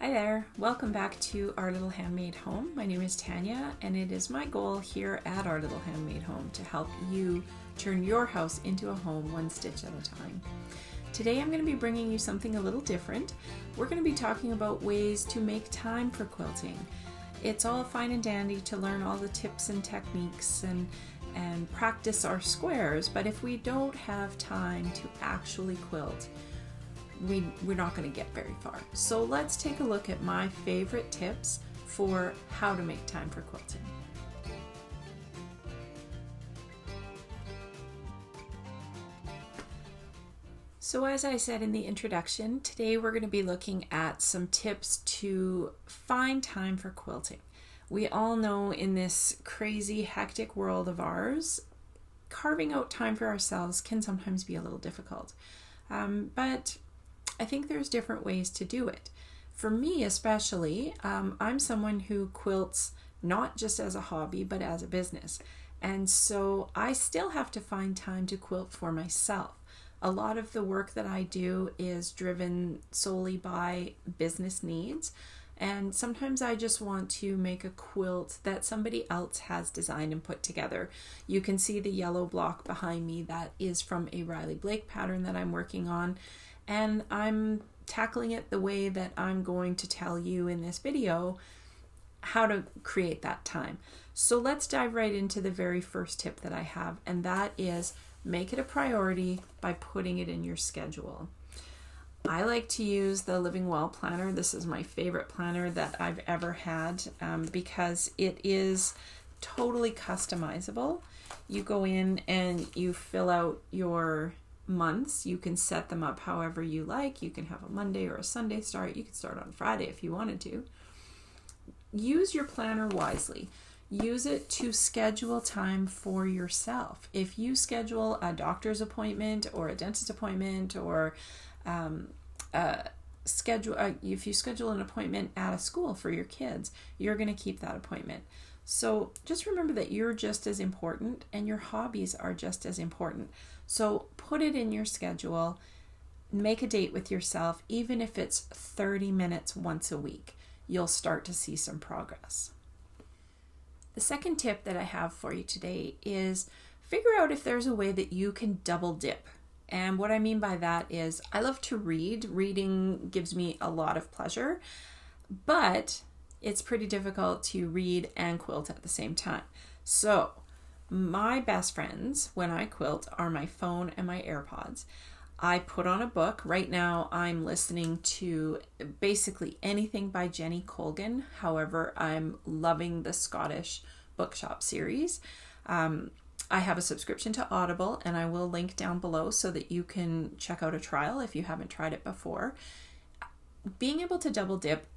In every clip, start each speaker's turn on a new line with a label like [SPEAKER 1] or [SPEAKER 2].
[SPEAKER 1] Hi there, welcome back to Our Little Handmade Home. My name is Tanya, and it is my goal here at Our Little Handmade Home to help you turn your house into a home one stitch at a time. Today I'm going to be bringing you something a little different. We're going to be talking about ways to make time for quilting. It's all fine and dandy to learn all the tips and techniques and practice our squares, but if we don't have time to actually quilt, we're not going to get very far. So let's take a look at my favorite tips for how to make time for quilting. So as I said in the introduction, today we're going to be looking at some tips to find time for quilting. We all know in this crazy, hectic world of ours, carving out time for ourselves can sometimes be a little difficult. But I think there's different ways to do it. For me especially, I'm someone who quilts not just as a hobby, but as a business. And so I still have to find time to quilt for myself. A lot of the work that I do is driven solely by business needs. And sometimes I just want to make a quilt that somebody else has designed and put together. You can see the yellow block behind me. That is from a Riley Blake pattern that I'm working on. And I'm tackling it the way that I'm going to tell you in this video how to create that time. So let's dive right into the very first tip that I have, and that is make it a priority by putting it in your schedule. I like to use the Living Well planner. This is my favorite planner that I've ever had because it is totally customizable. You go in and you fill out your months. You can set them up however you like. You can have a Monday or a Sunday start. You can start on Friday if you wanted to. Use your planner wisely. Use it to schedule time for yourself. If you schedule a doctor's appointment or a dentist appointment or if you schedule an appointment at a school for your kids, you're going to keep that appointment. So just remember that you're just as important and your hobbies are just as important. So put it in your schedule, make a date with yourself, even if it's 30 minutes once a week. You'll start to see some progress. The second tip that I have for you today is figure out if there's a way that you can double dip. And what I mean by that is I love to read. Reading gives me a lot of pleasure, but it's pretty difficult to read and quilt at the same time. So my best friends when I quilt are my phone and my AirPods. I put on a book. Right now I'm listening to basically anything by Jenny Colgan. However, I'm loving the Scottish Bookshop series. I have a subscription to Audible, and I will link down below so that you can check out a trial if you haven't tried it before. Being able to double dip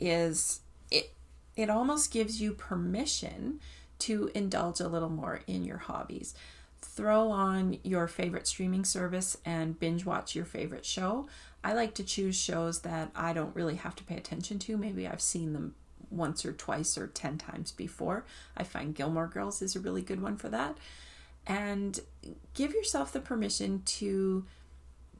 [SPEAKER 1] it almost gives you permission to indulge a little more in your hobbies. Throw on your favorite streaming service and binge watch your favorite show. I like to choose shows that I don't really have to pay attention to. Maybe I've seen them once or twice or 10 times before. I find Gilmore Girls is a really good one for that. And give yourself the permission to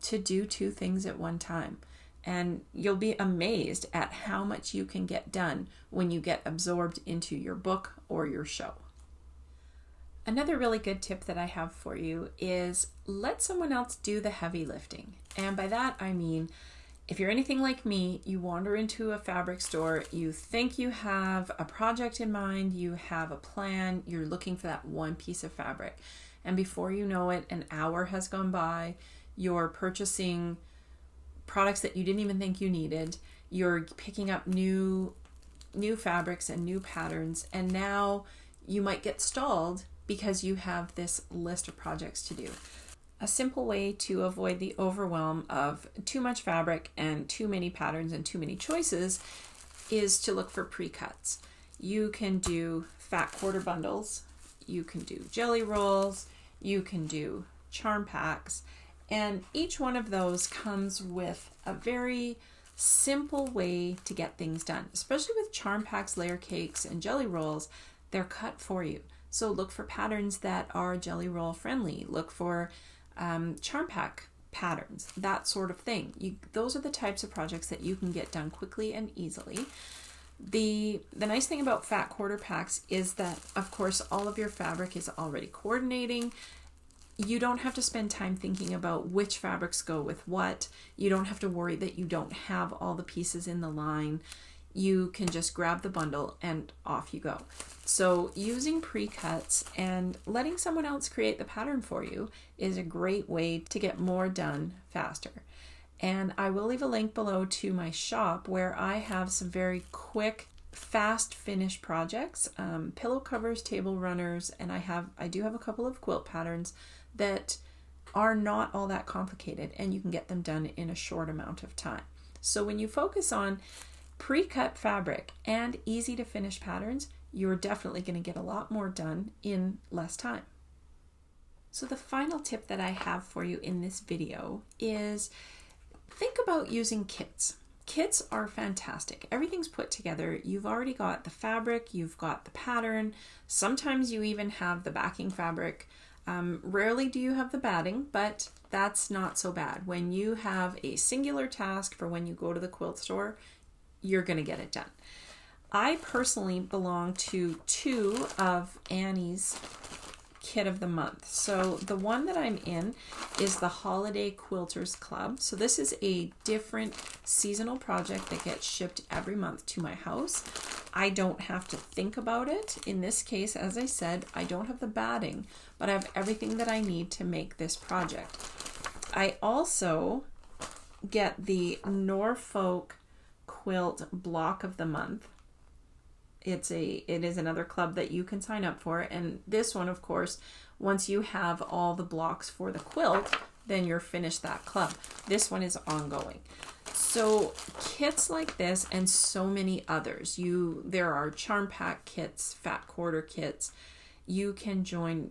[SPEAKER 1] do two things at one time. And you'll be amazed at how much you can get done when you get absorbed into your book or your show. Another really good tip that I have for you is let someone else do the heavy lifting. And by that I mean, if you're anything like me, you wander into a fabric store, you think you have a project in mind, you have a plan, you're looking for that one piece of fabric. And before you know it, an hour has gone by, you're purchasing products that you didn't even think you needed, you're picking up new fabrics and new patterns, and now you might get stalled because you have this list of projects to do. A simple way to avoid the overwhelm of too much fabric and too many patterns and too many choices is to look for pre-cuts. You can do fat quarter bundles, you can do jelly rolls, you can do charm packs, and each one of those comes with a very simple way to get things done. Especially with charm packs, layer cakes, and jelly rolls, they're cut for you. So look for patterns that are jelly roll friendly. Look for charm pack patterns, that sort of thing. Those are the types of projects that you can get done quickly and easily. The nice thing about fat quarter packs is that, of course, all of your fabric is already coordinating. You don't have to spend time thinking about which fabrics go with what. You don't have to worry that you don't have all the pieces in the line. You can just grab the bundle and off you go. So using pre-cuts and letting someone else create the pattern for you is a great way to get more done faster. And I will leave a link below to my shop where I have some very quick, fast finish projects, pillow covers, table runners, and I do have a couple of quilt patterns that are not all that complicated, and you can get them done in a short amount of time. So when you focus on pre-cut fabric and easy to finish patterns, you're definitely going to get a lot more done in less time. So the final tip that I have for you in this video is think about using kits. Kits are fantastic. Everything's put together. You've already got the fabric, you've got the pattern. Sometimes you even have the backing fabric. Rarely do you have the batting, but that's not so bad. When you have a singular task for when you go to the quilt store, you're going to get it done. I personally belong to 2 of Annie's kit of the month. So the one that I'm in is the Holiday Quilters Club. So this is a different seasonal project that gets shipped every month to my house. I don't have to think about it. In this case, as I said, I don't have the batting, but I have everything that I need to make this project. I also get the Norfolk Quilt Block of the Month. It is another club that you can sign up for, and this one, of course, once you have all the blocks for the quilt, then you're finished that club. This one is ongoing. So kits like this and so many others. There are charm pack kits, fat quarter kits. You can join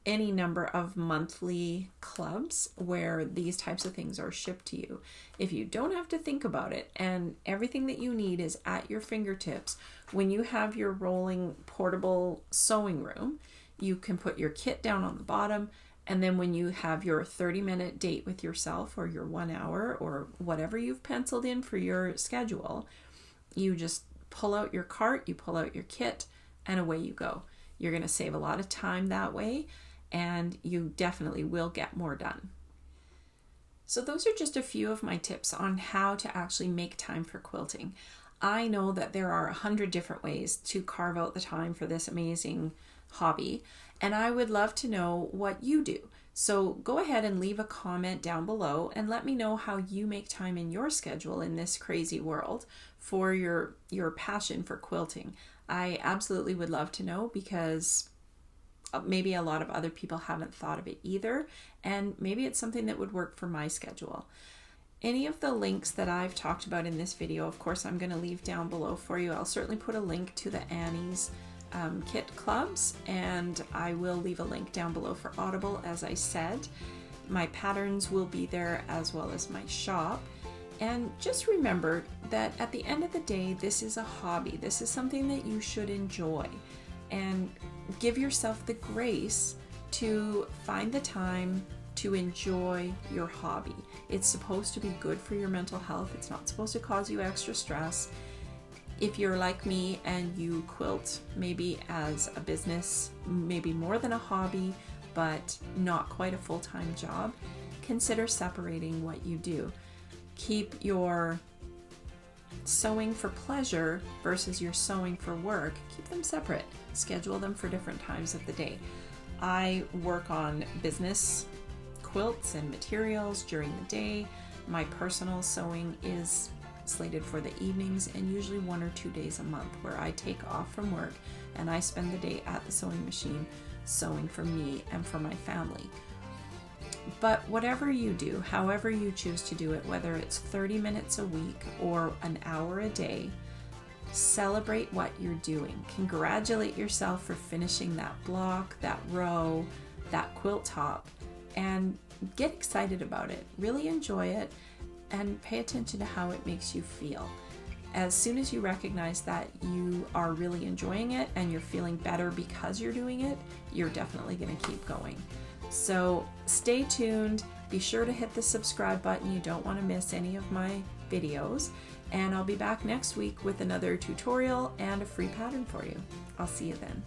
[SPEAKER 1] any number of monthly clubs where these types of things are shipped to you. If you don't have to think about it and everything that you need is at your fingertips, when you have your rolling portable sewing room, you can put your kit down on the bottom, and then when you have your 30-minute date with yourself or your 1 hour or whatever you've penciled in for your schedule, you just pull out your cart, you pull out your kit, and away you go. You're going to save a lot of time that way, and you definitely will get more done. So those are just a few of my tips on how to actually make time for quilting. I know that there are 100 different ways to carve out the time for this amazing hobby, and I would love to know what you do. So go ahead and leave a comment down below and let me know how you make time in your schedule in this crazy world for your passion for quilting. I absolutely would love to know, because maybe a lot of other people haven't thought of it either, and maybe it's something that would work for my schedule. Any of the links that I've talked about in this video, of course, I'm going to leave down below for you. I'll certainly put a link to the Annie's kit clubs, and I will leave a link down below for Audible, as I said. My patterns will be there, as well as my shop. And just remember that at the end of the day, this is a hobby. This is something that you should enjoy, and give yourself the grace to find the time to enjoy your hobby. It's supposed to be good for your mental health. It's not supposed to cause you extra stress. If you're like me and you quilt maybe as a business, maybe more than a hobby, but not quite a full-time job, consider separating what you do. Keep your sewing for pleasure versus your sewing for work. Keep them separate. Schedule them for different times of the day. I work on business quilts and materials during the day. My personal sewing is slated for the evenings, and usually 1 or 2 days a month where I take off from work and I spend the day at the sewing machine sewing for me and for my family. But whatever you do, however you choose to do it, whether it's 30 minutes a week or an hour a day, celebrate what you're doing. Congratulate yourself for finishing that block, that row, that quilt top, and get excited about it. Really enjoy it and pay attention to how it makes you feel. As soon as you recognize that you are really enjoying it and you're feeling better because you're doing it, you're definitely going to keep going. So stay tuned. Be sure to hit the subscribe button. You don't want to miss any of my videos. And I'll be back next week with another tutorial and a free pattern for you. I'll see you then.